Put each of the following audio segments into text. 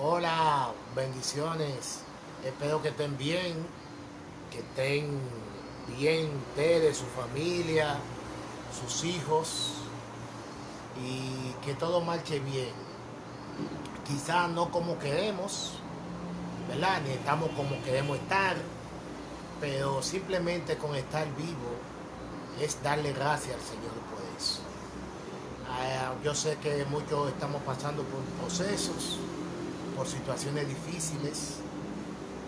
Hola, bendiciones. Espero que estén bien, ustedes, su familia, sus hijos y que todo marche bien. Quizá no como queremos, ¿verdad? Ni estamos como queremos estar, pero simplemente con estar vivo es darle gracias al Señor por eso. Yo sé que muchos estamos pasando por procesos, por situaciones difíciles,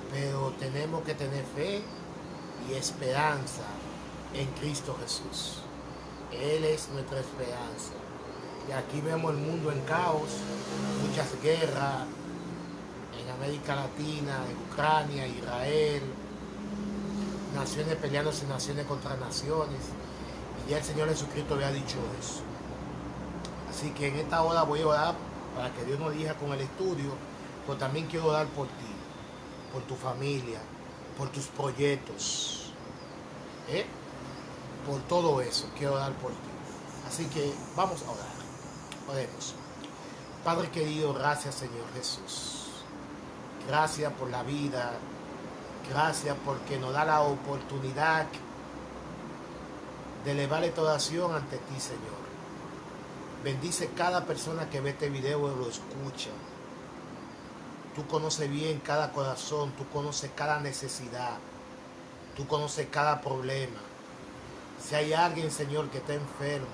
pero tenemos que tener fe y esperanza en Cristo Jesús. Él es nuestra esperanza. Y aquí vemos el mundo en caos, muchas guerras en América Latina, en Ucrania, Israel, naciones peleándose naciones contra naciones. Y ya el Señor Jesucristo había dicho eso. Así que en esta hora voy a orar para que Dios nos dirija con el estudio, pero también quiero orar por ti, por tu familia, por tus proyectos, ¿eh? Por todo eso, quiero orar por ti. Así que vamos a orar. Oremos. Padre querido, gracias Señor Jesús. Gracias por la vida. Gracias porque nos da la oportunidad de elevar esta oración ante ti, Señor. Bendice cada persona que ve este video y lo escucha. Tú conoces bien cada corazón, tú conoces cada necesidad, tú conoces cada problema. Si hay alguien, Señor, que está enfermo,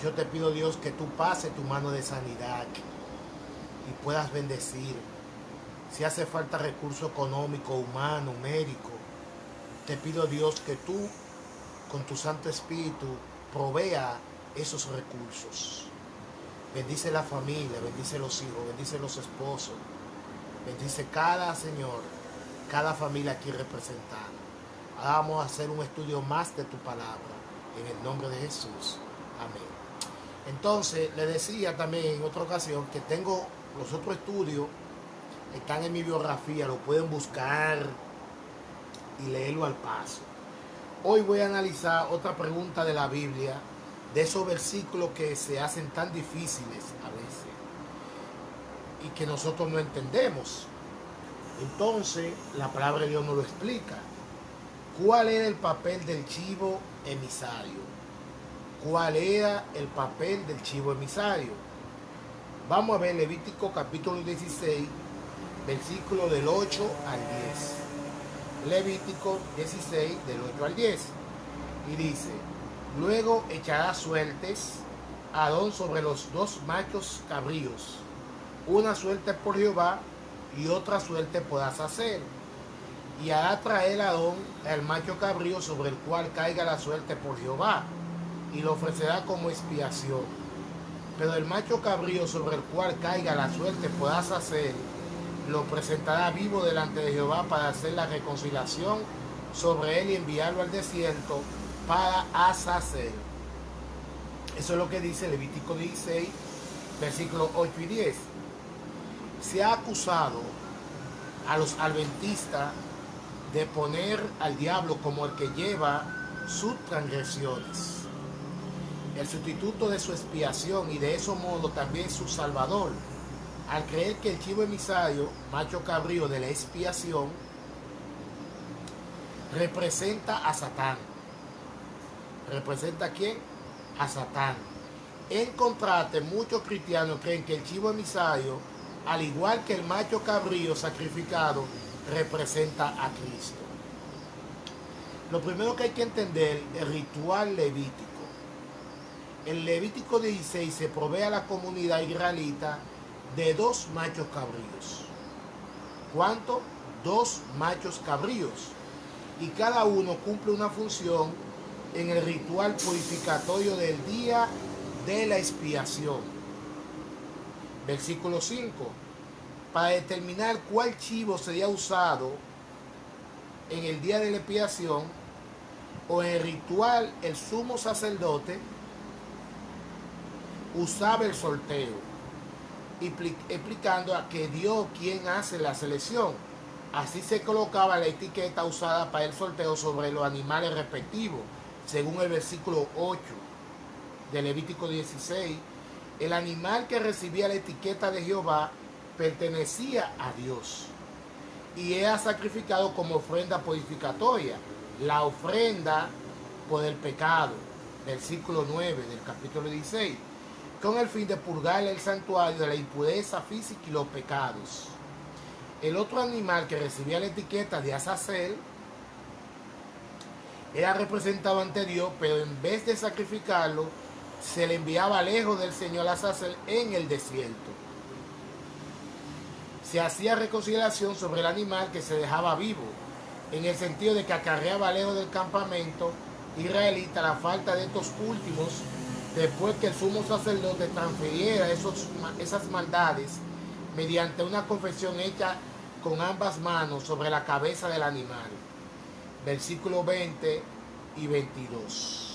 yo te pido, Dios, que tú pases tu mano de sanidad y puedas bendecir. Si hace falta recurso económico, humano, médico, te pido, Dios, que tú, con tu Santo Espíritu, provea esos recursos. Bendice la familia, bendice los hijos, bendice los esposos, bendice cada Señor, cada familia aquí representada. Ahora vamos a hacer un estudio más de tu palabra, en el nombre de Jesús. Amén. Entonces, le decía también en otra ocasión que tengo los otros estudios, están en mi biografía, lo pueden buscar y leerlo al paso. Hoy voy a analizar otra pregunta de la Biblia, de esos versículos que se hacen tan difíciles a veces y que nosotros no entendemos. Entonces, la palabra de Dios nos lo explica. ¿Cuál era el papel del chivo emisario? ¿Cuál era el papel del chivo emisario? Vamos a ver Levítico capítulo 16, versículo del 8 al 10. Levítico 16, del 8 al 10. Y dice: luego echará suertes Aarón sobre los dos machos cabríos, una suerte por Jehová y otra suerte por Azazel. Y hará traer Aarón el macho cabrío sobre el cual caiga la suerte por Jehová, y lo ofrecerá como expiación. Pero el macho cabrío sobre el cual caiga la suerte por Azazel, lo presentará vivo delante de Jehová para hacer la reconciliación sobre él y enviarlo al desierto para Azazel. Eso es lo que dice Levítico 16, versículos 8 y 10. Se ha acusado a los adventistas de poner al diablo como el que lleva sus transgresiones, el sustituto de su expiación y de ese modo también su salvador, al creer que el chivo emisario, macho cabrío de la expiación, representa a Satán. ¿Representa a quién? A Satán. En contraste, muchos cristianos creen que el chivo emisario, al igual que el macho cabrío sacrificado, representa a Cristo. Lo primero que hay que entender, el ritual levítico. En Levítico 16 se provee a la comunidad israelita de dos machos cabríos. ¿Cuánto? Dos machos cabríos. Y cada uno cumple una función en el ritual purificatorio del día de la expiación. Versículo 5. Para determinar cuál chivo sería usado en el día de la expiación o en el ritual, el sumo sacerdote usaba el sorteo, explicando a que Dios quien hace la selección. Así se colocaba la etiqueta usada para el sorteo sobre los animales respectivos, según el versículo 8 de Levítico 16. El animal que recibía la etiqueta de Jehová pertenecía a Dios y era sacrificado como ofrenda purificatoria, la ofrenda por el pecado, versículo 9 del capítulo 16, con el fin de purgar el santuario de la impureza física y los pecados. El otro animal que recibía la etiqueta de Azazel era representado ante Dios, pero en vez de sacrificarlo, se le enviaba lejos del Señor Azazel en el desierto. Se hacía reconciliación sobre el animal que se dejaba vivo, en el sentido de que acarreaba lejos del campamento israelita la falta de estos últimos, después que el sumo sacerdote transfiriera esas maldades mediante una confesión hecha con ambas manos sobre la cabeza del animal. Versículos 20 y 22.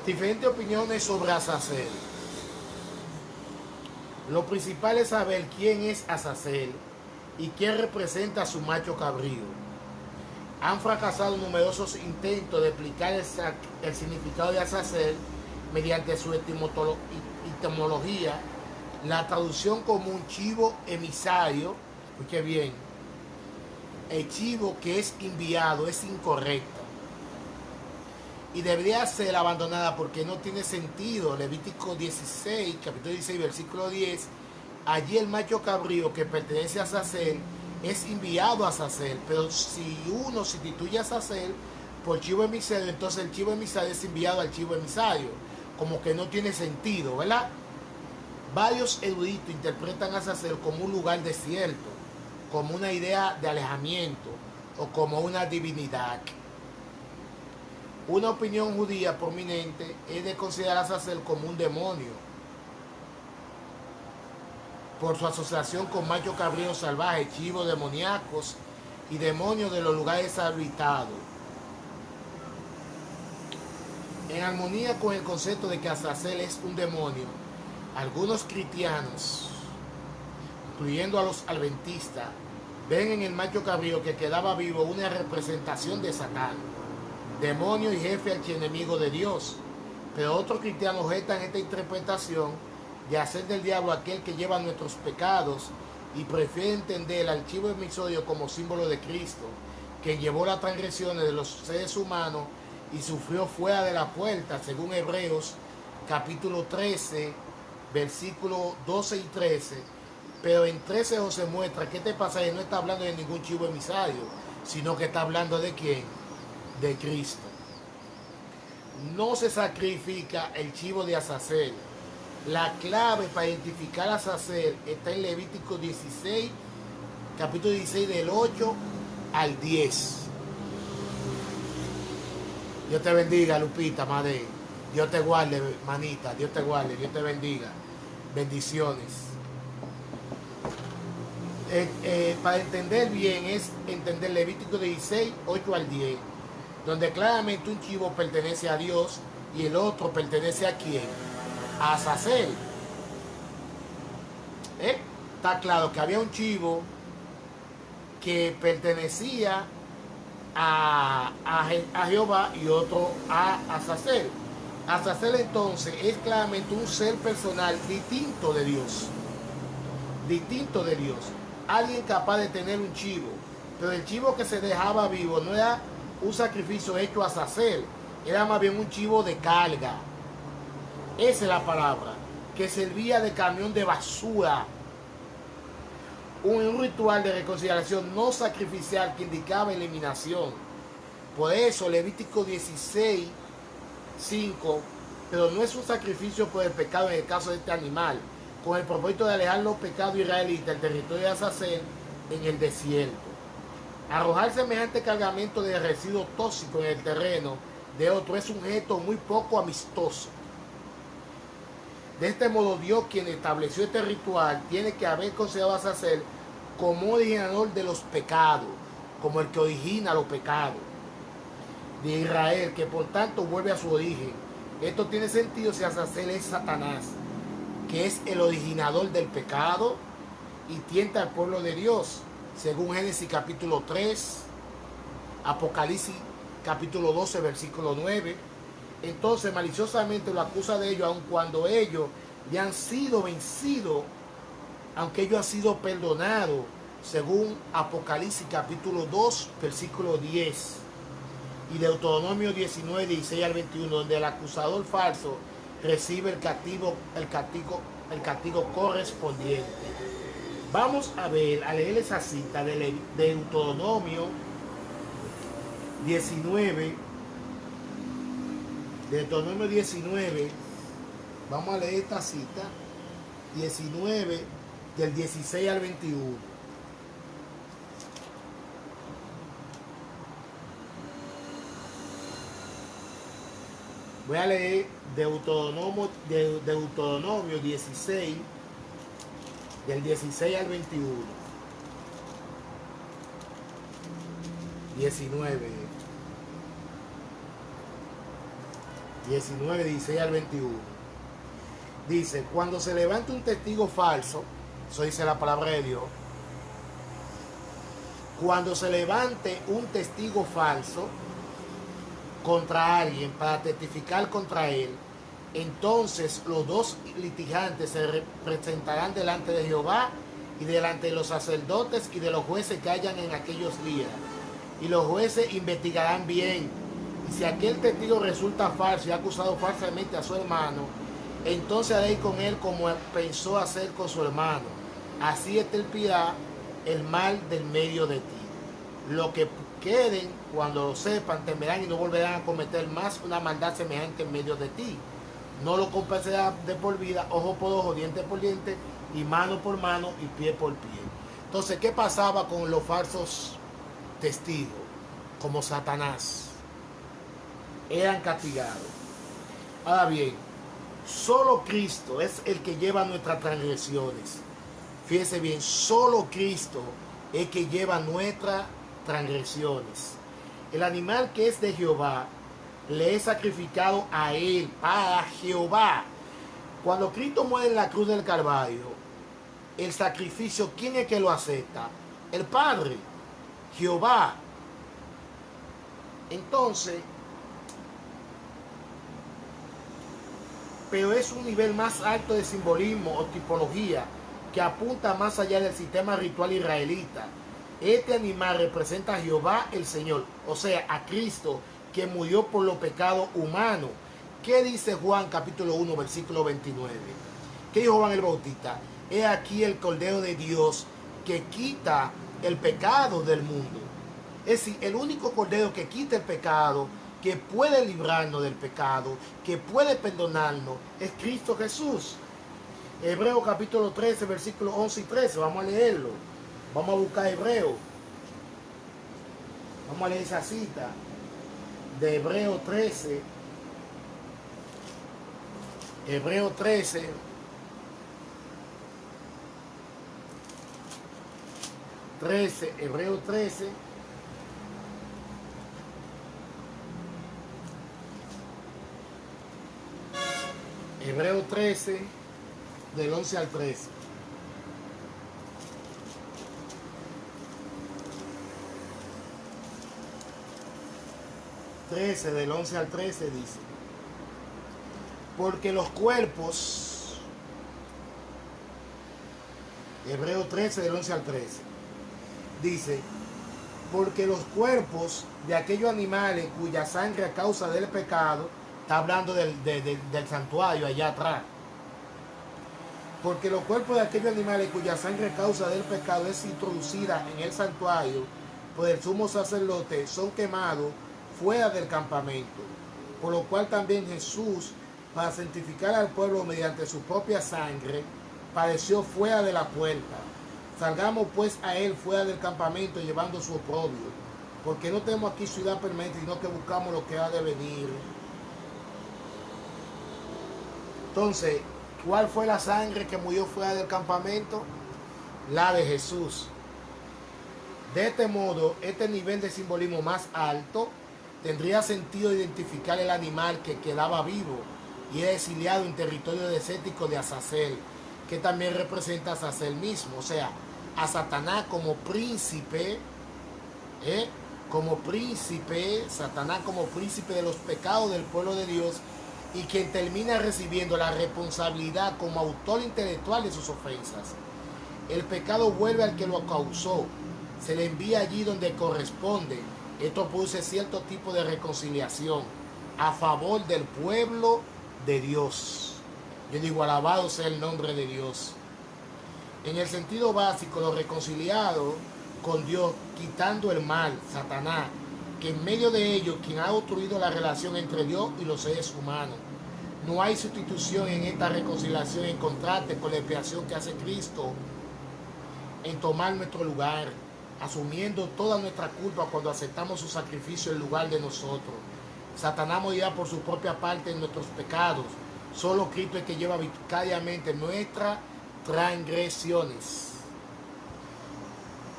Diferentes opiniones sobre Azazel. Lo principal es saber quién es Azazel y quién representa a su macho cabrío. Han fracasado numerosos intentos de explicar el significado de Azazel mediante su etimología. La traducción como un chivo emisario, escuche bien, el chivo que es enviado es incorrecta y debería ser abandonada porque no tiene sentido. Levítico 16, capítulo 16, versículo 10, allí el macho cabrío que pertenece a Azazel es enviado a Azazel, pero si uno sustituye a Azazel por chivo emisario, entonces el chivo emisario es enviado al chivo emisario, como que no tiene sentido, ¿verdad? Varios eruditos interpretan a Azazel como un lugar desierto, como una idea de alejamiento o como una divinidad. Una opinión judía prominente es de considerar a Azazel como un demonio por su asociación con machos cabríos salvajes, chivos demoníacos y demonios de los lugares habitados. En armonía con el concepto de que Azazel es un demonio, algunos cristianos, incluyendo a los adventistas, ven en el macho cabrío que quedaba vivo una representación de Satán, demonio y jefe archienemigo de Dios. Pero otros cristianos objetan esta interpretación de hacer del diablo aquel que lleva nuestros pecados y prefiere entender al chivo emisario como símbolo de Cristo, que llevó las transgresiones de los seres humanos y sufrió fuera de la puerta, según Hebreos capítulo 13, versículos 12 y 13. Pero en 13 se muestra que este pasaje no está hablando de ningún chivo emisario, sino que está hablando de ¿quién? De Cristo. No se sacrifica el chivo de Azazel. La clave para identificar a Azazel está en Levítico 16, capítulo 16 del 8 al 10. Dios te bendiga, Lupita, madre. Dios te guarde, manita. Dios te guarde, Dios te bendiga. Bendiciones. Para entender bien es entender Levítico 16, 8 al 10, donde claramente un chivo pertenece a Dios y el otro pertenece a ¿quién? A Azazel. Está claro que había un chivo que pertenecía a Jehová y otro a Azazel. Azazel entonces es claramente un ser personal distinto de Dios. Distinto de Dios. Alguien capaz de tener un chivo. Pero el chivo que se dejaba vivo no era un sacrificio hecho a Azazel, era más bien un chivo de carga. Esa es la palabra, que servía de camión de basura. Un ritual de reconciliación no sacrificial que indicaba eliminación. Por eso Levítico 16, 5, pero no es un sacrificio por el pecado en el caso de este animal, con el propósito de alejar los pecados israelitas del territorio de Azazel en el desierto. Arrojar semejante cargamento de residuos tóxicos en el terreno de otro es un gesto muy poco amistoso. De este modo, Dios, quien estableció este ritual, tiene que haber considerado a Azazel como originador de los pecados, como el que origina los pecados de Israel, que por tanto vuelve a su origen. Esto tiene sentido si Azazel es Satanás, que es el originador del pecado y tienta al pueblo de Dios, según Génesis capítulo 3, Apocalipsis capítulo 12, versículo 9, entonces maliciosamente lo acusa de ello, aun cuando ellos ya han sido vencidos, aunque ellos han sido perdonados, según Apocalipsis capítulo 2, versículo 10, y Deuteronomio 19, 16 al 21, donde el acusador falso recibe el castigo correspondiente. Vamos a ver, a leer esa cita de Deuteronomio 19, Deuteronomio 19, vamos a leer esta cita, 19, del 16 al 21. Voy a leer Deuteronomio 16, del 16 al 21. 19, 16 al 21. Dice, cuando se levante un testigo falso, eso dice la palabra de Dios, cuando se levante un testigo falso contra alguien para testificar contra él, entonces los dos litigantes se presentarán delante de Jehová y delante de los sacerdotes y de los jueces que hayan en aquellos días. Y los jueces investigarán bien. Y si aquel testigo resulta falso y ha acusado falsamente a su hermano, entonces haréis con él como pensó hacer con su hermano. Así extirpará el mal del medio de ti. Lo que queden, cuando lo sepan, temerán y no volverán a cometer más una maldad semejante en medio de ti. No lo compensará de por vida, ojo por ojo, diente por diente, y mano por mano, y pie por pie. Entonces, ¿qué pasaba con los falsos testigos? Como Satanás. Eran castigados. Ahora bien, solo Cristo es el que lleva nuestras transgresiones. Fíjense bien, solo Cristo es el que lleva nuestras transgresiones. El animal que es de Jehová le es sacrificado a él, para Jehová. Cuando Cristo muere en la cruz del Calvario, el sacrificio, ¿quién es que lo acepta? El Padre, Jehová. Entonces, pero es un nivel más alto de simbolismo o tipología que apunta más allá del sistema ritual israelita. Este animal representa a Jehová el Señor, o sea, a Cristo, que murió por los pecados humanos. ¿Qué dice Juan capítulo 1, versículo 29? ¿Qué dijo Juan el Bautista? He aquí el Cordero de Dios que quita el pecado del mundo. Es decir, el único Cordero que quita el pecado, que puede librarnos del pecado, que puede perdonarnos, es Cristo Jesús. Hebreos capítulo 13, versículos 11 y 13, vamos a leerlo. Vamos a buscar Hebreo. Vamos a leer esa cita de Hebreo 13. Hebreo 13. Hebreo 13. Hebreo 13, del 11 al 13. Del 11 al 13 dice, porque los cuerpos, Hebreo 13 del 11 al 13, dice, porque los cuerpos de aquellos animales cuya sangre a causa del pecado, está hablando del santuario allá atrás, porque los cuerpos de aquellos animales cuya sangre a causa del pecado es introducida en el santuario por el sumo sacerdote, son quemados fuera del campamento, por lo cual también Jesús, para santificar al pueblo mediante su propia sangre, padeció fuera de la puerta. Salgamos pues a él fuera del campamento llevando su oprobio, porque no tenemos aquí ciudad permanente, sino que buscamos lo que ha de venir. Entonces, ¿cuál fue la sangre que murió fuera del campamento? La de Jesús. De este modo, este nivel de simbolismo más alto tendría sentido identificar el animal que quedaba vivo y era exiliado en territorio desértico de Azazel, que también representa a Azazel mismo, o sea, a Satanás como príncipe, como príncipe, Satanás como príncipe de los pecados del pueblo de Dios, y quien termina recibiendo la responsabilidad como autor intelectual de sus ofensas. El pecado vuelve al que lo causó, se le envía allí donde corresponde. Esto produce cierto tipo de reconciliación a favor del pueblo de Dios. Yo digo, alabado sea el nombre de Dios. En el sentido básico, lo reconciliado con Dios, quitando el mal, Satanás, que en medio de ello, quien ha obstruido la relación entre Dios y los seres humanos. No hay sustitución en esta reconciliación en contraste con la expiación que hace Cristo en tomar nuestro lugar, asumiendo toda nuestra culpa cuando aceptamos su sacrificio en lugar de nosotros. Satanás morirá por su propia parte en nuestros pecados. Solo Cristo es que lleva vicariamente nuestras transgresiones.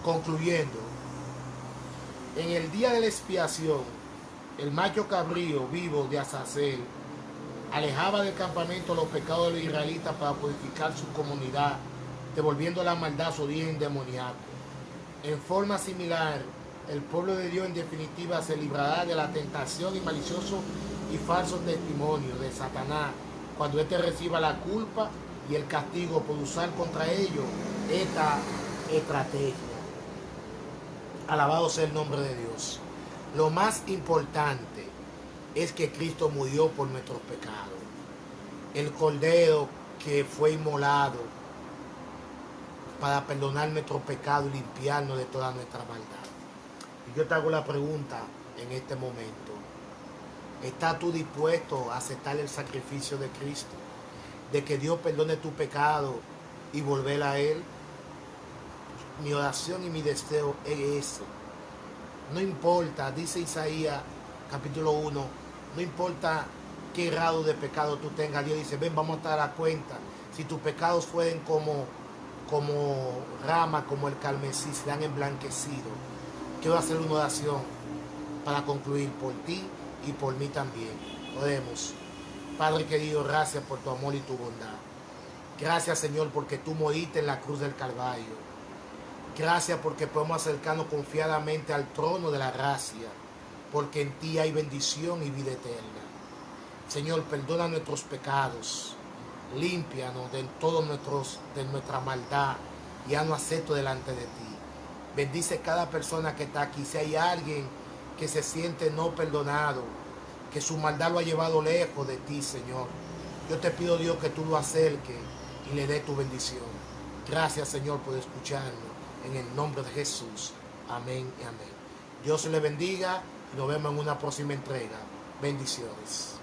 Concluyendo, en el día de la expiación, el macho cabrío vivo de Azazel alejaba del campamento los pecados de los israelitas para purificar su comunidad, devolviendo la maldad a su origen demoníaco. En forma similar, el pueblo de Dios en definitiva se librará de la tentación y malicioso y falso testimonio de Satanás cuando éste reciba la culpa y el castigo por usar contra ellos esta estrategia. Alabado sea el nombre de Dios. Lo más importante es que Cristo murió por nuestros pecados. El cordero que fue inmolado para perdonar nuestros pecados y limpiarnos de toda nuestra maldad. Y yo te hago la pregunta en este momento. ¿Estás tú dispuesto a aceptar el sacrificio de Cristo? De que Dios perdone tu pecado y volver a Él. Mi oración y mi deseo es eso. No importa, dice Isaías capítulo 1, no importa qué grado de pecado tú tengas. Dios dice, ven, vamos a dar la cuenta. Si tus pecados fueren como rama, como el carmesí, se han emblanquecido. Quiero hacer una oración para concluir por ti y por mí también. Oremos. Padre querido, gracias por tu amor y tu bondad. Gracias, Señor, porque tú moriste en la cruz del Calvario. Gracias porque podemos acercarnos confiadamente al trono de la gracia, porque en ti hay bendición y vida eterna. Señor, perdona nuestros pecados, límpianos de nuestra maldad y haznos acepto delante de ti. Bendice cada persona que está aquí. Si hay alguien que se siente no perdonado, que su maldad lo ha llevado lejos de ti, Señor, yo te pido, Dios, que tú lo acerques y le dé tu bendición. Gracias, Señor, por escucharnos. En el nombre de Jesús. Amén y amén. Dios le bendiga y nos vemos en una próxima entrega. Bendiciones.